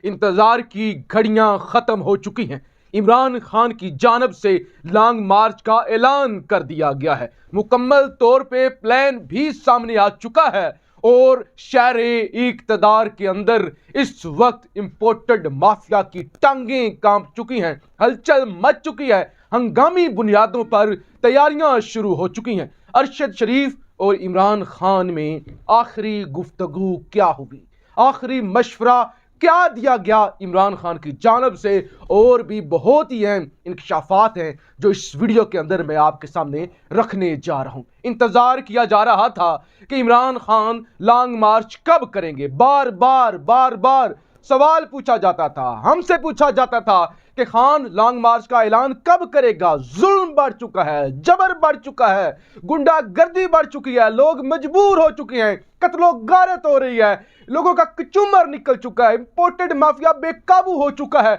انتظار کی گھڑیاں ختم ہو چکی ہیں۔ عمران خان کی جانب سے لانگ مارچ کا اعلان کر دیا گیا ہے، مکمل طور پہ پلان بھی سامنے آ چکا ہے اور شہر اقتدار کے اندر اس وقت امپورٹڈ مافیا کی ٹانگیں کانپ چکی ہیں، ہلچل مچ چکی ہے، ہنگامی بنیادوں پر تیاریاں شروع ہو چکی ہیں۔ ارشد شریف اور عمران خان میں آخری گفتگو کیا ہوگی، آخری مشورہ کیا دیا گیا عمران خان کی جانب سے، اور بھی بہت ہی اہم انکشافات ہیں جو اس ویڈیو کے اندر میں آپ کے سامنے رکھنے جا رہا ہوں۔ انتظار کیا جا رہا تھا کہ عمران خان لانگ مارچ کب کریں گے، بار بار سوال پوچھا جاتا تھا، ہم سے پوچھا جاتا تھا کہ خان لانگ مارچ کا اعلان کب کرے گا۔ ظلم بڑھ چکا ہے، جبر بڑھ چکا ہے، گنڈا گردی بڑھ چکی ہے، لوگ مجبور ہو چکے ہیں، قتل و غارت ہو رہی ہے، لوگوں کا کچمر نکل چکا ہے، امپورٹڈ مافیا بے قابو ہو چکا ہے،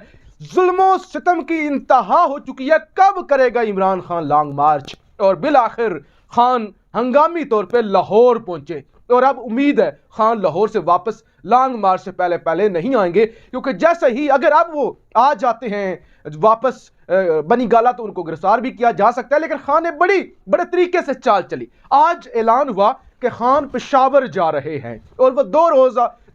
ظلم و ستم کی انتہا ہو چکی ہے۔ کب کرے گا عمران خان لانگ مارچ؟ اور بالآخر خان ہنگامی طور پہ لاہور پہنچے، اور اب امید ہے خان لاہور سے واپس لانگ مارچ سے پہلے نہیں آئیں گے، کیونکہ جیسے ہی اگر اب وہ آ جاتے ہیں واپس بنی گالا تو ان کو گرفتار بھی کیا جا سکتا ہے، لیکن خان نے بڑے طریقے سے چال چلی۔ آج اعلان ہوا کہ خان پشاور جا رہے ہیں اور وہ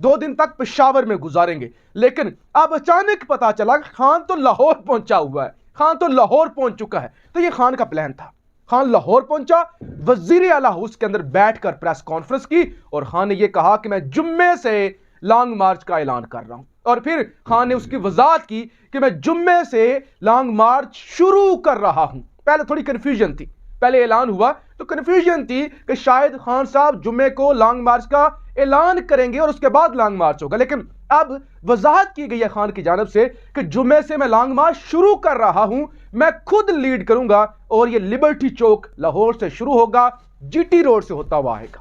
2 دن تک پشاور میں گزاریں گے، لیکن اب اچانک پتا چلا کہ خان تو لاہور پہنچا ہوا ہے، خان تو لاہور پہنچ چکا ہے۔ تو یہ خان کا پلان تھا۔ خان لاہور پہنچا، وزیر اعلیٰ ہاؤس کے اندر بیٹھ کر پریس کانفرنس کی، اور خان نے یہ کہا کہ میں جمعے سے لانگ مارچ کا اعلان کر رہا ہوں، اور پھر خان نے اس کی وضاحت کی کہ میں جمعے سے لانگ مارچ شروع کر رہا ہوں۔ پہلے تھوڑی کنفیوژن تھی، پہلے اعلان ہوا تو کنفیوژن تھی کہ شاید خان صاحب جمعے کو لانگ مارچ کا اعلان کریں گے اور اس کے بعد لانگ مارچ ہوگا، لیکن اب وضاحت کی گئی ہے خان کی جانب سے کہ جمعے سے میں لانگ مارچ شروع کر رہا ہوں، میں خود لیڈ کروں گا، اور یہ لبرٹی چوک لاہور سے شروع ہوگا، جی ٹی روڈ سے ہوتا ہوا آئے گا۔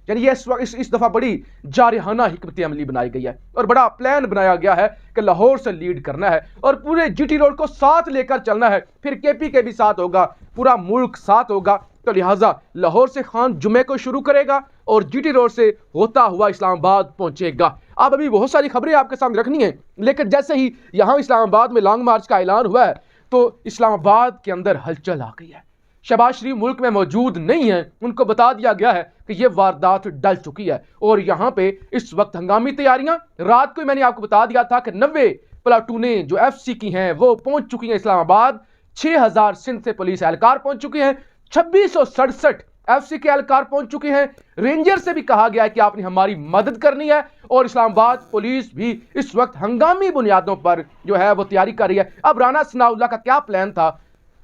یعنی یہ اس دفعہ بڑی جارحانہ حکمت عملی بنائی گئی ہے اور بڑا پلان بنایا گیا ہے کہ لاہور سے لیڈ کرنا ہے اور پورے جی ٹی روڈ کو ساتھ لے کر چلنا ہے، پھر کے پی کے بھی ساتھ ہوگا، پورا ملک ساتھ ہوگا۔ تو لہٰذا لاہور سے خان جمعے کو شروع کرے گا اور جی ٹی روڈ سے ہوتا ہوا اسلام آباد پہنچے گا۔ اب ابھی بہت ساری خبریں آپ کے سامنے رکھنی ہیں، لیکن جیسے ہی یہاں اسلام آباد میں لانگ مارچ کا اعلان ہوا ہے تو اسلام آباد کے اندر ہلچل آ گئی ہے۔ شہباز شریف ملک میں موجود نہیں ہیں، ان کو بتا دیا گیا ہے کہ یہ واردات ڈل چکی ہے، اور یہاں پہ اس وقت ہنگامی تیاریاں، رات کو میں نے آپ کو بتا دیا تھا کہ 90 پلاٹونیں جو ایف سی کی ہیں وہ پہنچ چکی ہیں اسلام آباد، 6000 سندھ سے پولیس اہلکار پہنچ چکے ہیں، 2667 ایف سی کے اہلکار پہنچ چکے ہیں۔ رینجر سے بھی کہا گیا ہے کہ آپ نے ہماری مدد کرنی ہے، اور اسلام آباد پولیس بھی اس وقت ہنگامی بنیادوں پر جو ہے وہ تیاری کر رہی ہے۔ اب رانا ثناء اللہ کا کیا پلان تھا؟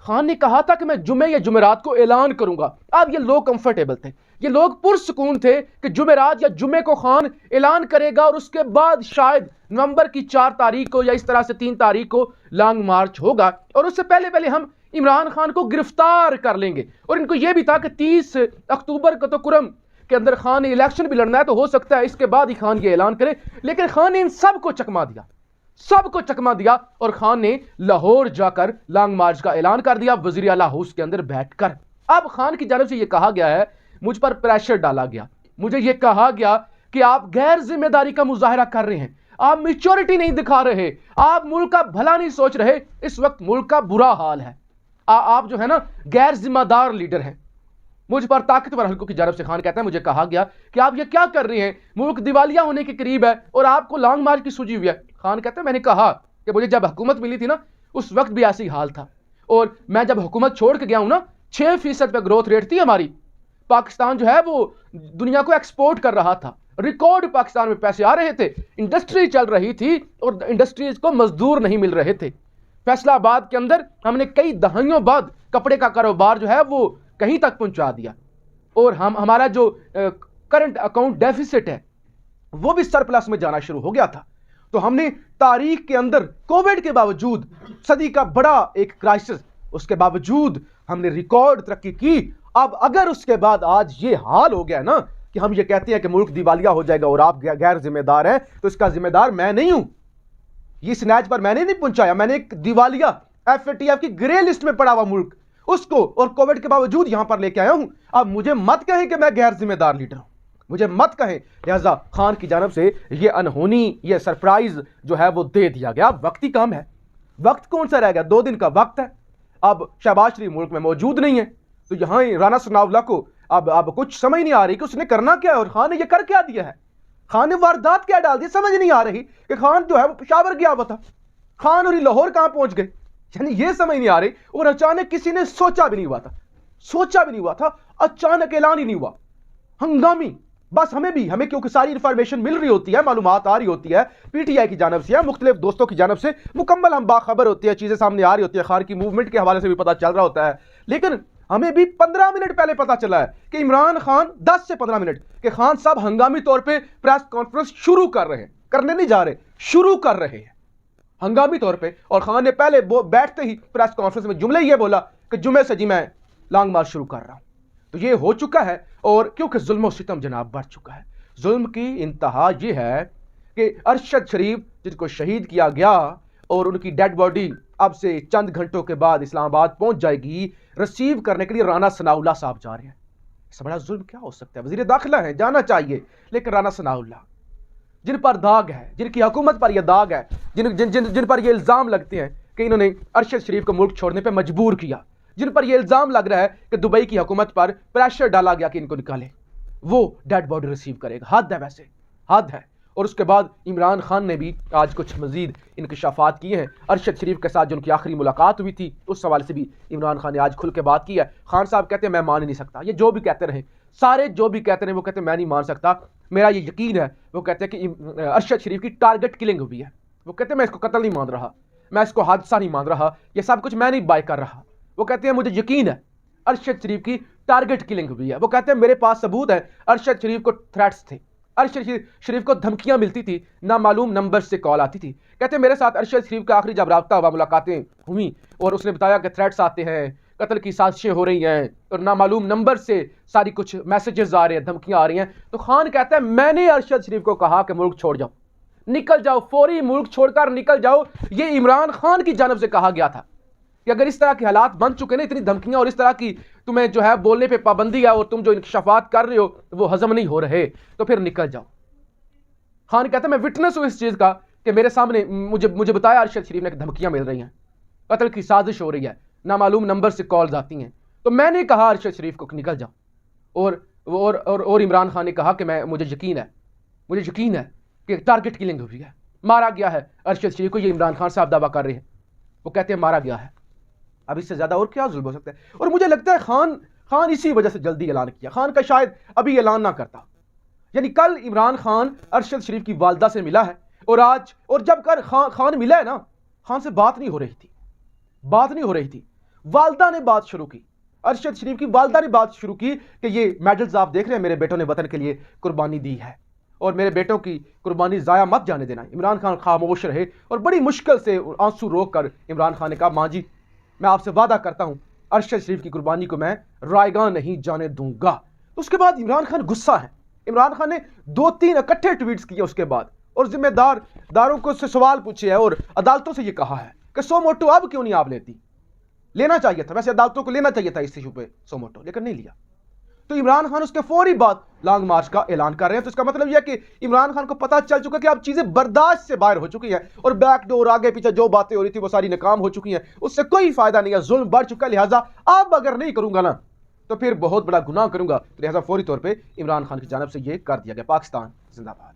خان نے کہا تھا کہ میں جمعے یا جمعرات کو اعلان کروں گا۔ اب یہ لوگ کمفرٹیبل تھے، یہ لوگ پرسکون تھے کہ جمعرات یا جمعے کو خان اعلان کرے گا، اور اس کے بعد شاید نومبر کی 4 تاریخ کو یا اس طرح سے 3 تاریخ کو لانگ مارچ ہوگا، اور اس سے پہلے ہم عمران خان کو گرفتار کر لیں گے۔ اور ان کو یہ بھی تھا کہ 30 اکتوبر کو تو کرم کے اندر خان نے الیکشن بھی لڑنا ہے، تو ہو سکتا ہے اس کے بعد ہی خان یہ اعلان کرے، لیکن خان نے ان سب کو چکما دیا اور خان نے لاہور جا کر لانگ مارچ کا اعلان کر دیا وزیر اعلیٰ ہاؤس کے اندر بیٹھ کر۔ اب خان کی جانب سے یہ کہا گیا ہے، مجھ پر پریشر ڈالا گیا، مجھے یہ کہا گیا کہ آپ غیر ذمہ داری کا مظاہرہ کر رہے ہیں، آپ میچورٹی نہیں دکھا رہے، آپ ملک کا بھلا نہیں سوچ رہے، اس وقت ملک کا برا حال ہے، آپ جو ہے نا غیر ذمہ دار لیڈر ہیں۔ مجھ پر طاقتور حلقوں کی جانب سے خان کہتا ہے مجھے کہا گیا کہ آپ یہ کیا کر رہے ہیں، ملک دیوالیہ ہونے کے قریب ہے اور آپ کو لانگ مارچ کی سوچی ہوئی ہے۔ خان کہتا ہے میں نے کہا کہ مجھے جب حکومت ملی تھی نا اس وقت بھی ایسی حال تھا، اور میں جب حکومت چھوڑ کے گیا ہوں نا 6% پہ گروتھ ریٹ تھی ہماری، پاکستان جو ہے وہ دنیا کو ایکسپورٹ کر رہا تھا، ریکارڈ پاکستان میں پیسے آ رہے تھے، انڈسٹری چل رہی تھی اور انڈسٹریز کو مزدور نہیں مل رہے تھے۔ فیصلہ آباد کے اندر ہم نے کئی دہائیوں بعد کپڑے کا کاروبار جو ہے وہ کہیں تک پہنچا دیا، اور ہمارا جو کرنٹ اکاؤنٹ ڈیفیسٹ ہے وہ بھی سرپلس میں جانا شروع ہو گیا تھا۔ تو ہم نے تاریخ کے اندر کووڈ کے باوجود، صدی کا بڑا ایک کرائسس، اس کے باوجود ہم نے ریکارڈ ترقی کی۔ اب اگر اس کے بعد آج یہ حال ہو گیا نا کہ ہم یہ کہتے ہیں کہ ملک دیوالیہ ہو جائے گا اور آپ غیر ذمہ دار ہیں، تو اس کا ذمہ دار میں نہیں ہوں، یہ سنیچ پر میں نے نہیں پہنچایا، میں نے ایک دیوالیہ FATF کی گرے لسٹ میں پڑا ہوا ملک اس کو اور کووڈ کے باوجود یہاں پر لے کے آیا ہوں۔ اب مجھے مت کہیں کہ میں غیر ذمہ دار لیڈر ہوں، مجھے مت کہیں. لہذا خان کی جانب سے یہ انہونی، یہ سرپرائز جو ہے وہ دے دیا گیا. وقت ہی کم ہے، وقت کون سا رہ گیا، 2 دن کا وقت ہے. اب شہباز شریف ملک میں موجود نہیں ہے، تو یہاں رانا ثناء اللہ کو اب کچھ سمجھ نہیں آ رہی کہ اس نے کرنا کیا ہے اور خان نے یہ کر کیا دیا ہے. خان نے واردات کیا ڈال دی، سمجھ نہیں آ رہی کہ خان جو ہے وہ پشاور گیا ہوا تھا، خان اور لاہور کہاں پہنچ گئے. یعنی یہ سمجھ نہیں آ رہی. اور اچانک کسی نے سوچا بھی نہیں ہوا تھا، اچانک اعلان ہی نہیں ہوا، ہنگامی. بس ہمیں کیونکہ ساری انفارمیشن مل رہی ہوتی ہے، معلومات آ رہی ہوتی ہے پی ٹی آئی کی جانب سے، مختلف دوستوں کی جانب سے مکمل ہم باخبر ہوتے ہیں، چیزیں سامنے آ رہی ہوتی ہے، خان کی موومنٹ کے حوالے سے بھی پتہ چل رہا ہوتا ہے. لیکن ہمیں بھی 15 منٹ پہلے پتہ چلا ہے کہ عمران خان 10 سے 15 منٹ کہ خان صاحب ہنگامی طور پہ پریس کانفرنس شروع کر رہے ہیں، کرنے نہیں جا رہے، شروع کر رہے ہیں ہنگامی طور پہ. اور خان نے پہلے بیٹھتے ہی پریس کانفرنس میں جملے یہ بولا کہ جمعے سے جی میں لانگ مارچ شروع کر رہا ہوں. تو یہ ہو چکا ہے. اور کیونکہ ظلم و ستم جناب بڑھ چکا ہے. ظلم کی انتہا یہ ہے کہ ارشد شریف جن کو شہید کیا گیا اور ان کی ڈیڈ باڈی اب سے چند گھنٹوں کے بعد اسلام آباد پہنچ جائے گی، ریسیو کرنے کے لیے رانا ثناء اللہ صاحب جا رہے ہیں. اس سے بڑا ظلم کیا ہو سکتا ہے؟ وزیر داخلہ ہیں، جانا چاہیے، لیکن رانا ثناء اللہ جن پر داغ ہے، جن کی حکومت پر یہ داغ ہے، جن پر یہ الزام لگتے ہیں کہ انہوں نے ارشد شریف کو ملک چھوڑنے پہ مجبور کیا، جن پر یہ الزام لگ رہا ہے کہ دبئی کی حکومت پر پریشر ڈالا گیا کہ ان کو نکالے، وہ ڈیڈ باڈی ریسیو کرے گا. حد ہے، ویسے حد ہے. اور اس کے بعد عمران خان نے بھی آج کچھ مزید انکشافات کیے ہیں. ارشد شریف کے ساتھ جو ان کی آخری ملاقات ہوئی تھی اس حوالے سے بھی عمران خان نے آج کھل کے بات کی ہے. خان صاحب کہتے ہیں میں مان ہی نہیں سکتا، یہ جو بھی کہتے رہیں، سارے جو بھی کہتے رہیں وہ کہتے ہیں میں نہیں مان سکتا، میرا یہ یقین ہے. وہ کہتے ہیں کہ ارشد شریف کی ٹارگٹ کلنگ ہوئی ہے. وہ کہتے ہیں میں اس کو قتل نہیں مان رہا، میں اس کو حادثہ نہیں مان رہا، یہ سب کچھ میں نہیں بائی کر رہا. وہ کہتے ہیں مجھے یقین ہے ارشد شریف کی ٹارگٹ کلنگ ہوئی ہے. وہ کہتے ہیں میرے پاس ثبوت ہے، ارشد شریف کو تھریٹس تھے، ارشد شریف کو دھمکیاں ملتی تھی، نامعلوم نمبر سے کال آتی تھی. کہتے ہیں میرے ساتھ ارشد شریف کا آخری جب رابطہ ہوا، ملاقاتیں ہوئیں اور اس نے بتایا کہ تھریٹس آتے ہیں، قتل کی سازشیں ہو رہی ہیں اور نامعلوم نمبر سے ساری کچھ میسیجز آ رہے ہیں، دھمکیاں آ رہی ہیں. تو خان کہتا ہے میں نے ارشد شریف کو کہا کہ ملک چھوڑ جاؤ، نکل جاؤ، فوری ملک چھوڑ کر نکل جاؤ. یہ عمران خان کی جانب سے کہا گیا تھا کہ اگر اس طرح کے حالات بن چکے نا، اتنی دھمکیاں اور اس طرح کی تمہیں جو ہے بولنے پہ پابندی ہے اور تم جو انکشافات کر رہے ہو وہ ہضم نہیں ہو رہے، تو پھر نکل جاؤ. خان کہتا ہے میں وٹنس ہوں اس چیز کا کہ میرے سامنے مجھے بتایا ارشد شریف نے کہ دھمکیاں مل رہی ہیں، قتل کی سازش ہو رہی ہے، نامعلوم نمبر سے کالز آتی ہیں. تو میں نے کہا ارشد شریف کو نکل جاؤ. اور عمران خان نے کہا کہ مجھے یقین ہے کہ ٹارگٹ کلنگ ہوئی ہے، مارا گیا ہے ارشد شریف کو. یہ عمران خان صاحب دعویٰ کر رہے ہیں، وہ کہتے ہیں مارا گیا ہے. اب اس سے زیادہ اور کیا ظلم ہو سکتا ہے؟ اور مجھے لگتا ہے خان اسی وجہ سے جلدی اعلان کیا. خان کا شاید ابھی اعلان نہ کرتا. یعنی کل عمران خان ارشد شریف کی والدہ سے ملا ہے اور جب کر خان ملا ہے نا، خان سے بات نہیں ہو رہی تھی. والدہ نے بات شروع کی، ارشد شریف کی والدہ نے بات شروع کی کہ یہ میڈلز آپ دیکھ رہے ہیں، میرے بیٹوں نے وطن کے لیے قربانی دی ہے اور میرے بیٹوں کی قربانی ضائع مت جانے دینا. عمران خان خاموش رہے اور بڑی مشکل سے آنسو روک کر عمران خان نے کہا ماں جی میں آپ سے وعدہ کرتا ہوں ارشد شریف کی قربانی کو میں رائیگاں نہیں جانے دوں گا. اس کے بعد عمران خان غصہ ہے. عمران خان نے 2-3 اکٹھے ٹویٹس کیے اس کے بعد اور ذمہ داروں کو سے سوال پوچھے ہیں اور عدالتوں سے یہ کہا ہے کہ سو موٹو اب کیوں نہیں آپ لینا چاہیے تھا. ویسے عدالتوں کو لینا چاہیے تھا اس ایشو پہ سو موٹو، لیکن نہیں لیا. تو عمران خان اس کے فوری بعد لانگ مارچ کا اعلان کر رہے ہیں. تو اس کا مطلب یہ کہ عمران خان کو پتہ چل چکا کہ اب چیزیں برداشت سے باہر ہو چکی ہیں اور بیک ڈور آگے پیچھے جو باتیں ہو رہی تھی وہ ساری ناکام ہو چکی ہیں. اس سے کوئی فائدہ نہیں ہے، ظلم بڑھ چکا ہے. لہٰذا اب اگر نہیں کروں گا نا تو پھر بہت بڑا گناہ کروں گا. لہٰذا فوری طور پہ عمران خان کی جانب سے یہ کر دیا گیا. پاکستان زندہ باد.